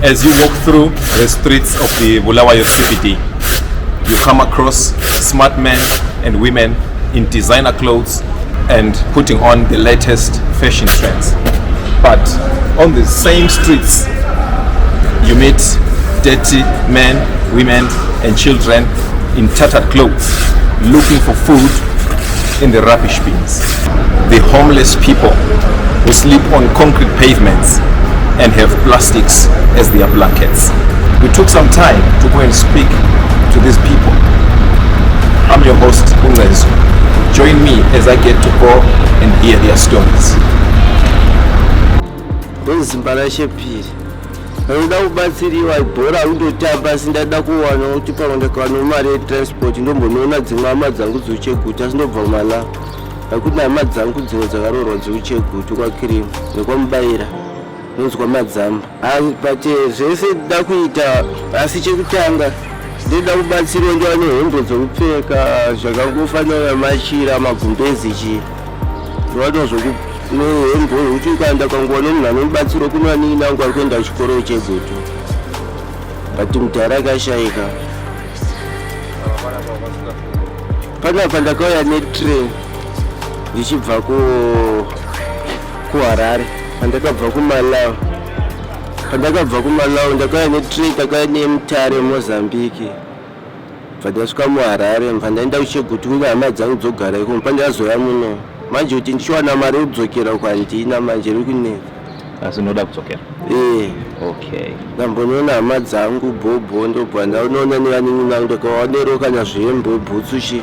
As you walk through the streets of the Bulawayo CBD, you come across smart men and women in designer clothes and putting on the latest fashion trends. But on the same streets, you meet dirty men, women and children in tattered clothes looking for food in the rubbish bins. The homeless people who sleep on concrete pavements and have plastics as their blankets. We took some time to go and speak to these people. I'm your host, Munashe. Join me as I get to go and hear their stories. Munashe Dube. Ndoda kubatsiriwa bhora undotamba sindada kuwana kuti paondekana mari transport ndombonoona dzimwe hama dzangu dzocheguta sindobva mala akuti hama dzangu dzimwe dzakarorwa dzocheguta kwakirimu nekwamubayira nonzwa madzamba but zvese ndoda kuita asi chekutanga ndoda kubatsiriwa ndiwane hembe dzokupfeka zvakangofanana machira magumbezi chi ndovatozvoku nehembe yekuti ukaenda kwanguva nomunhu anomubatsiro kunwani nangu ari kuenda chikoro chegutu but mudhara akashayika. Panapa ndakauya netrain ndichibva kuharare pandakabva kumalawi. Pandakabva kumalawi ndakauya netrain takauya nemutare mozambique pandasvika muharare mva ndaenda kuchegutu kuve hama dzangu dzogara ikomo pandazoya muno manje kuti ndichiwana mari yokudzokera kwandina manje iri kuneka. Asi unoda kudzokera? Okay. Ndambonoona hama dzangu bhobho ndobva ndaonoona nevanini nangu ndakaonero kana zvembo bhutsu chi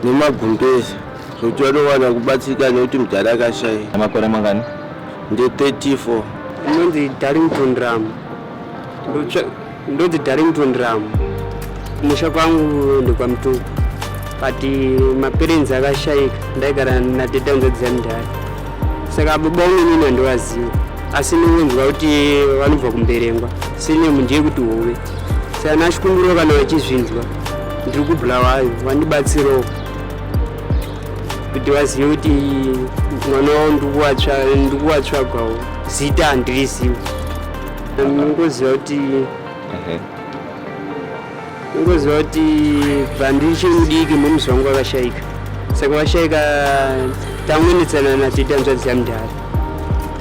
nemagumbezi zvokuti vanowana kubatsirika nekuti mudhara akashaya. Amakore mangani? Nde34. Ndonzi Darlington Ram. Ndonzi Darlington Ram. Musha kwangu ndikwaMtuku. Pati maparents akashayika ndaigara nateta ndodzamndara. Saka baba wangu ndowaziva. Asi ndinonzwa kuti vanobva kumberengwa. Sine munje kuti howe. Saka ndachikumbira kana vachizvinzwa. Ndiri kuBulawayo vandibatsirawo. Kuti vazive kuti mwana wavo ndikuwatsvagawo. Zita handirizivi. Ndingoziva kuti bandiri mudiki mumuzi wangu wakashayika. Saka washayika tangoendetsana nateta nzvadzi yamudhara.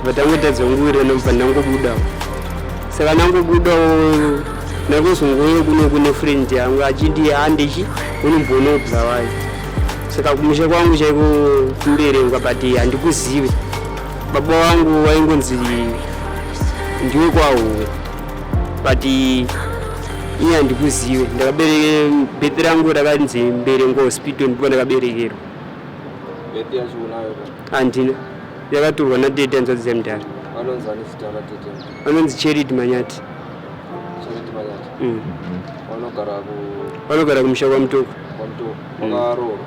Vatangotadzongurira nobva ndangobudawo. Saka ndangobudawo ndakuzongoyo kune friend yangu achiti handichi unomboonawo Bulawayo. Saka kumusha kwangu chaiko kumberengwa but handikuzive. Baba wangu waingonzi ndiwe kwaHowe but iye handikuzive. Ndakabereke bheti rangu rakanzi Mberengo Hospital ndipo ndakaberekerwa. Bheti yacho unayo? Handina. Yakatorwa nateta nzvadzi yamudhara. Vanonzi ani zita ratete? Vanonzi Charity Manyati. Charity Manyati? Vanogara kumusha kwaMtuku. Vakaroorwa?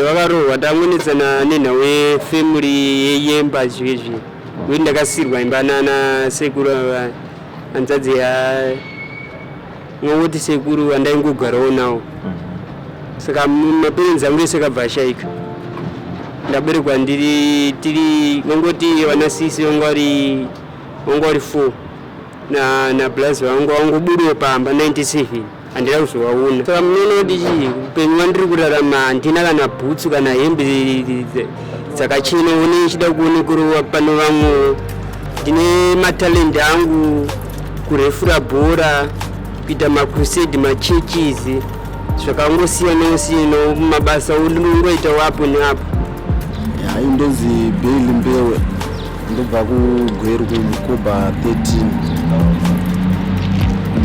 Vakaroorwa tangoendetsana nenhau yefamily yemba zvezvi. Kuti ndakasirwa imba nana sekuru hanzvadzi ngoti sekuru andaingogarawo nawo. Saka maparents angu ese akabva ashayika. Ndaberekwa tiri ngongoti vanasisi vanga vari 4 na blazi vangu vangobudawo pamba 97 handina kuzovaona. Saka munoona kuti upenyu vandiri kurarama handina kana bhutsu kana hembe dzakachena one chida kuonekerwa pano vamwe. Ndine matalent angu kurefura bhora kuita makrusade machurches zvakangosiyana mabasa unongoita wapo neapo. Ndonzi Beli Mbewe ndobva kuGweru kuMukoba 13.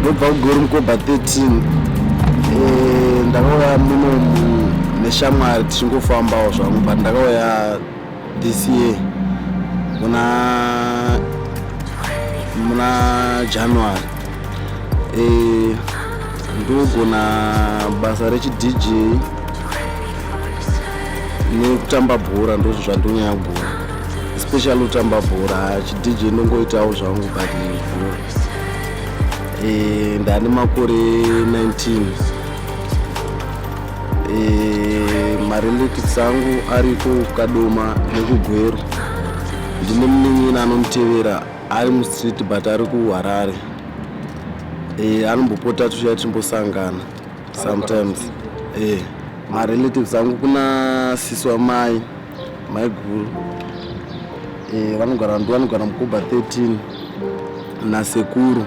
Ndobva kuGweru Mukoba 13 ndakauya muno neshamwari tichingofambawo zvangu but ndakauya this year kuna muna January. Ndogona basa rechi-DJ nekutamba bhora ndozvo zvandonyanya kugona, especially kutamba bhora. Chi-DJ ndongoitawo zvangu but bhora. Ndane makore 19. Marelatives angu ariko Kadoma nekugweru. Ndine munin'ina anomutevera ari mustreet but ari kuHarare. Anombopota tuchiya timbosangana sometimes. Marelatives angu kuna sisi wamai guru. Vanogara Mukoba 13 nasekuru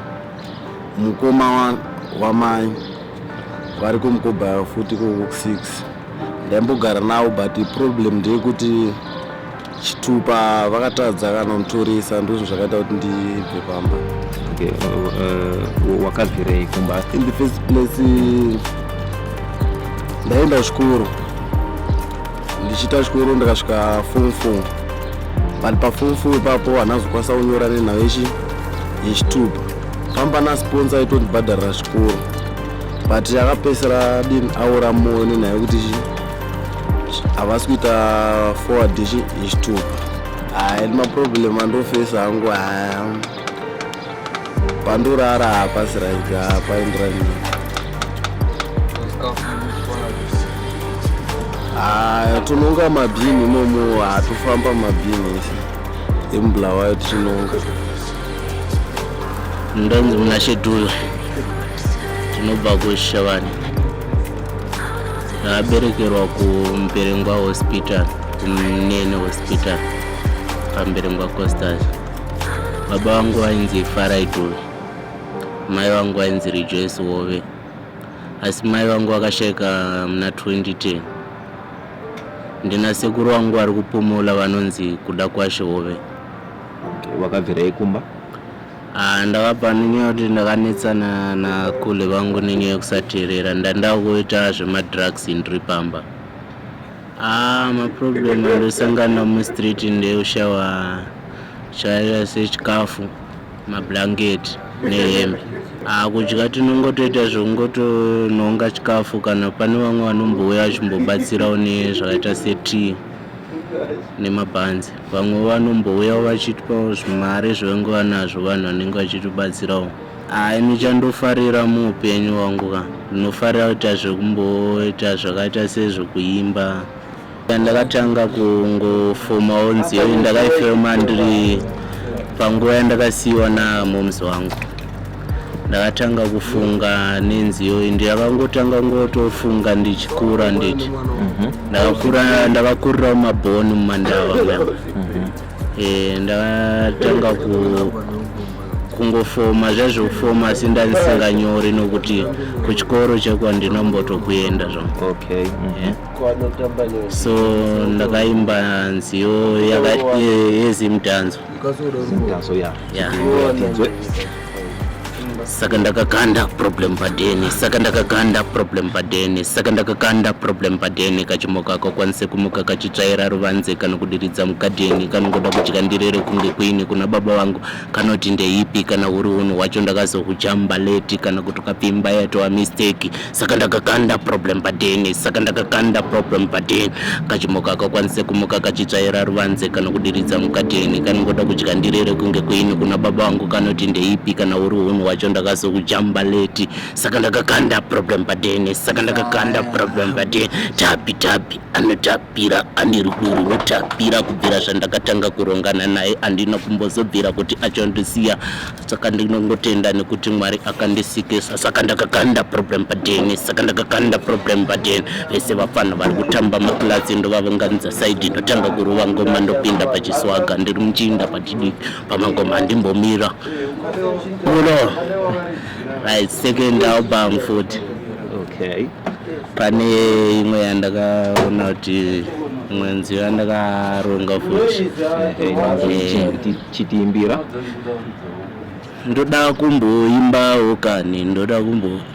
mukoma wamai vari kumukoba futi ko6. Ndaimbogara navo but problem ndeyekuti chitupa vakatadza kana kunitoresa, ndozvo zvakaita kuti ndibve pamba. Wakabvirei kumba? In the first place ndaenda kuchikoro, ndichiita chikoro ndakasvika form 4 but paform 4 ipapo hanazokwanisa kunyora nenhau yechitupa. Pamba nasponsor aitondibhadharira chikoro but yakapedzisira aura moyo nenhau yekuti havasi kuita forward yechitupa. Maproblem andofesa hangu pandorara hapasi raika paenderani. Tinonga mabhini imomo, hatofamba mabhini ese emuBulawayo tichinonga. Ndonzi Munashe Dube, tinobva kuShavani. Ndaberekerwa kuMberengwa Hospital, kuMunene Hospital, paMberengwa Costas. Baba wangu wainzi Plight, mai wangu wainzi Rejoice Wove. Asi mai wangu wakashayika muna 2010. Ndina sekuru wangu ari kupumula vanonzi kuda kwashe Wove. Wakabvirei kumba? Ndakabva nenyaya yekuti ndakanetsana nakule vangu nenyaya yekusateerera. Ndanda kuita zvemadrugs ndiri pamba. Maproblem andosangana mustreet ndeushawa chaya sechikafu, mablanketi nehembe. Kudya tinongotoita zvekungotononga chikafu kana pane vamwe vanombouya vachimbobatsirawo nezvakaita setii nemabhanzi. Vamwe vanombouya vachitipawo zvimare zvavange vanazvo vanhu vanenge vachitibatsirawo. Ini chandofarira muupenyu hwangu ka ndinofarira kuita zvekumboita zvakaita sezvekuimba. Ndakatanga kungofomawo nziyo ndakaifema ndiri panguva yandakasiyiwa namomuzi wangu. Ndakatanga kufunga nenziyo ndakangotanga ngotofunga ndichikura nditi. Ndakakurira mumabhoni mumandava mwangu. Ndakatanga kungofoma zvazvokufoma asi ndandisinganyori nokuti kuchikoro chekwandinombotokuyenda zvangu. Okay. So ndakaimba nziyo yezimdanzo. Saka ndakakanda problem padeni, saka ndakakanda problem padeni, saka ndakakanda problem padeni. Kachimoka kakwanise kumuka kachitsvaira ruvanze kana kudiridza mugadheni kanongoda kudya ndirere kunge kwini kuna baba vangu kanoti ndeipi kana uri unhu wacho ndakazokujamba leti kana kuti ukapimba yatowa mistake. Saka ndakakanda problem padeni, saka ndakakanda problem padeni. Kachimoka kakwanise kumuka kachitsvaira ruvanze kana kudiridza mugadheni kanongoda kudya ndirere kunge kwini kuna baba vangu kanoti ndeipi kana uri unhu wacho ndakazokujamba leti. Saka ndakakanda problem padeni, saka ndakakanda problem padeni. Tapi anotapira ane rudo runotapira kubvira zvandakatanga kurongana naye andina kumbozobvira kuti achondisiya. Saka ndinongotenda nekuti Mwari akandisikisa. Saka ndakakanda problem padeni, saka ndakakanda problem padeni. Vese vafana vari kutamba makilasi ndovavunganidza saidi ndotanga kurova ngoma ndopinda pachiswaga ndiri muchinda patidiki pamangoma ndimbomira. Right, second album futhi. Okay. Pane imwe yandakaona kuti mwenzi yandakaronga futhi. Chitiimbira. ndoda kumboimbawo kani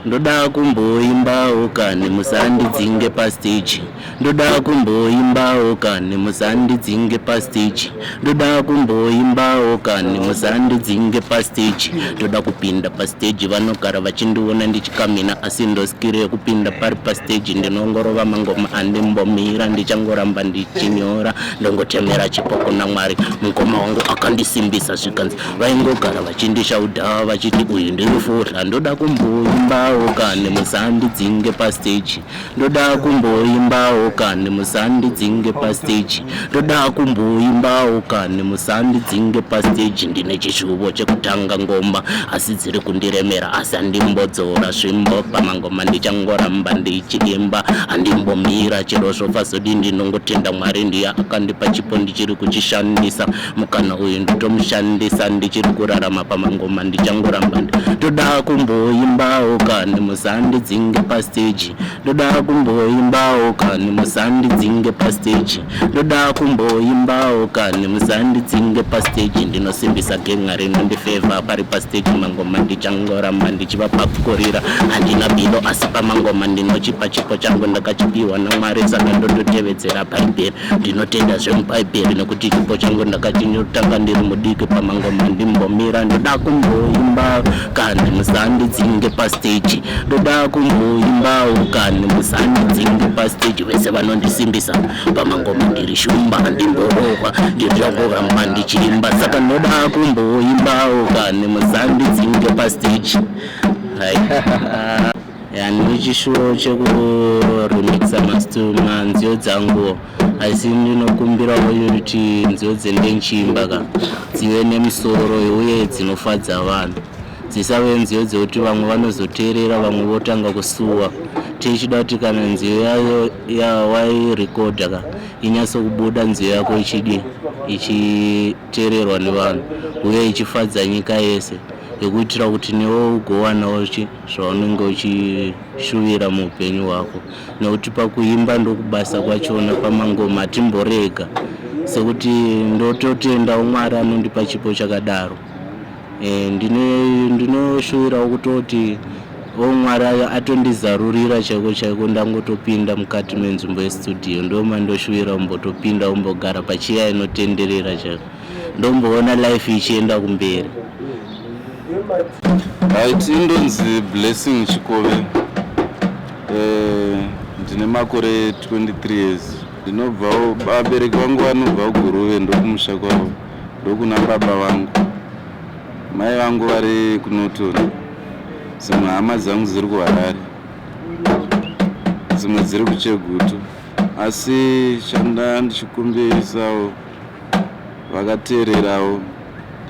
ndoda kumboimbawo kani musandidzinge pastage ndoda kumboimbawo kani musandidzinge pastage ndoda kumboimbawo kani musandidzinge pastage ndoda kupinda pastage vanogara vachindiona ndichikamina asi ndoskire kupinda pari pastage ndinongorova mangoma andimbomira ndichangoramba ndichinyora ndongotemera chipoko naMwari mukoma wangu akandisimbisa zvikanzi vaingogara vachindishaudha vachiti uyu ndinofurha ndoda kumboimbawo kani musandidzinge pastage ndoda kumboimbawo kani musandidzinge pastage ndoda kumboimbawo kani musandidzinge pastage ndine chishuvo chekutanga ngoma asi dziri kundiremera asi andimbodzora svimbo pamangoma ndichangoramba ndichiimba andimbomira chero zvofa zodi ndinongotenda Mwari ndiye akandipa chipo ndichiri kuchishandisa mukana uyu nditomushandisa ndichiri kurarama pamangoma ndichangoramba ndoda kumboimbawo kani musandidzinge pastage ndoda kumboimbawo kani musandidzinge pastage ndoda kumboimbawo kani musandidzinge pastage ndinosimbisa genga rinondifevha pari pastage mangoma ndichangoramba ndichivapakurira handina bilo asi pamangoma ndinochipa chipo changu ndakachipiwa naMwari saka ndototevedzera bhaibheri ndinotenda zvemubhaibheri nekuti chipo changu ndakachinyotanga ndiri mudiki pamangoma ndimbomira ndoda kumboimbawo kani musandidzinge pastage ndoda kumboimbawo kani musandidzinge pastage vese vanondisimbisa pamangoma ndiri shumba ndimborohwa ndichangoramba ndichiimba saka ndoda kumboimbawo kani musandidzinge pastage ndichishuwo chekuremixa manziyo dzangu asi ndinokumbirawo kuti nziyo dzendenchiimba dzive nemusoro uye dzinofadza vanhu dzisave nziyo dzekuti vamwe vanozoteerera vamwe votanga kusuwa tichida kuti kana nziyo yayo yawairekodha inyatsokubuda nziyo yako ichiteererwa nevanhu uye ichifadza nyika yese yekuitira kuti newo ugowanawo zvaunenge uchishuvira muupenyu hwako nekuti pakuimba ndokubasa kwachona pamangoma timborega sekuti ndototenda Mwari anondipa chipo chakadaro ndinoshuvirawo kutoti Mwari atondizarurira chaiko chaiko ndangotopinda mukati menzvimbo yestudio ndomandoshuvira umbotopinda umbogara pachiya inotenderera chaiko ndomboona life ichienda kumberi. Indonzi Blessing Chikove, ndine makore 23 years. Ndinobvawo vabereki vangu vanobva kuGuruve ndokumusha kwavo ndokuna baba vangu. Mai vangu vari kuNorton. Dzimwe hama dzangu dziri kuHarare. Dzimwe dziri kuChegutu. Asi chanda ndichikumbirisawo vakateererawo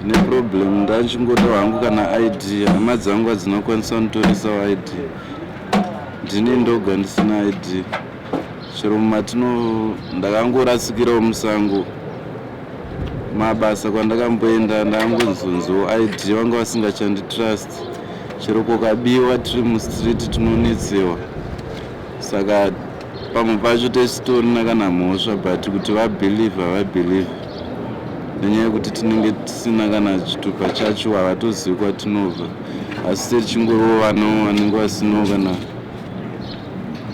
ndine problem ndachingoda hangu kana ID hama dzangu hadzinokwanisa kunitorisawo ID ndini ndoga ndisina ID chero mumatino ndakangorasikirawo musango mabasa kwandakamboenda ndakangonzonziwo ID vanga vasingachanditrust chero kokabiwa tiri mustreet tinonetsewa saka pamwe pacho tesitorina kana mhosva but kuti vabhelieve havabhelieve nenyaya yekuti tinenge tisina kana chitupa chacho havatozivi kwatinobva asi techingorova vanenge vasinawo kana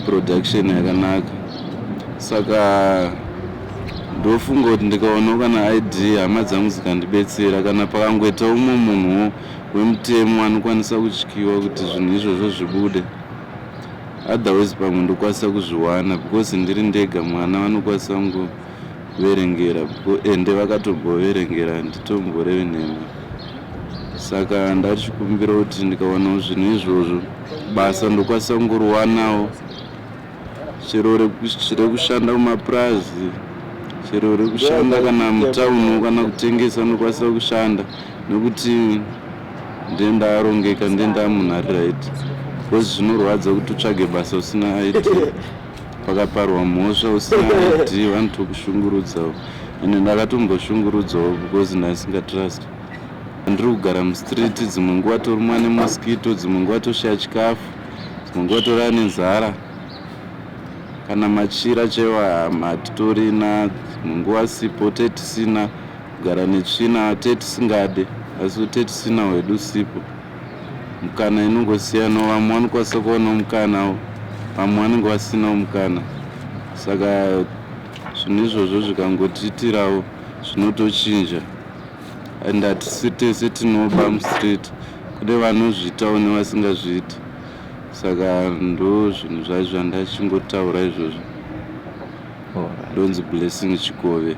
production yakanaka saka ndofunga kuti ndikaonawo kana ID hama dzangu dzikandibetsera kana pakangoita umwe munhu wemutemo anokwanisa kutyiwa kuti zvinhu izvozvo zvibude otherwise pamwe ndokwanisa kuzviwana because ndiri ndega mwana vanokwanisa kungoverengera ende vakatomboverengera nditomboreve nhema saka ndachikumbira kuti ndikaonawo zvinhu izvozvo basa ndokwanisa kungoriwanawo chero rekushanda kumapurazi chero rekushanda kana mutauni kana kutengesa ndokwanisa kushanda nekuti ndendarongeka ndendamunharight because zvinorwadza kuti utsvage basa usina ID pakaparwa mhosva usina ID vanotokushungurudzawo ine ndakatomboshungurudzawo because ndasingatrust ndiri kugara mustreet dzimwe nguva torumwa nemosquito dzimwe nguva toshaya chikafu dzimwe nguva torara nenzara kana machira chaiwa hatitorina dzimwe nguva sipo tetisina kugara netsvina tetisingade asi kuti tisina hwedu sipo mukana inongosiyana vamwe vanokwanisa kuona mukanawo vamwe vanenge vasinawo mukana saka zvinhu izvozvo zvikangotiitirawo zvinotochinja and hatisi tese tinoba mustreet kune vanozviitawo nevasingazviiti saka ndo zvinhu zvaizvo zvandachingotaura izvozvo. Donzi Blessing Chikove.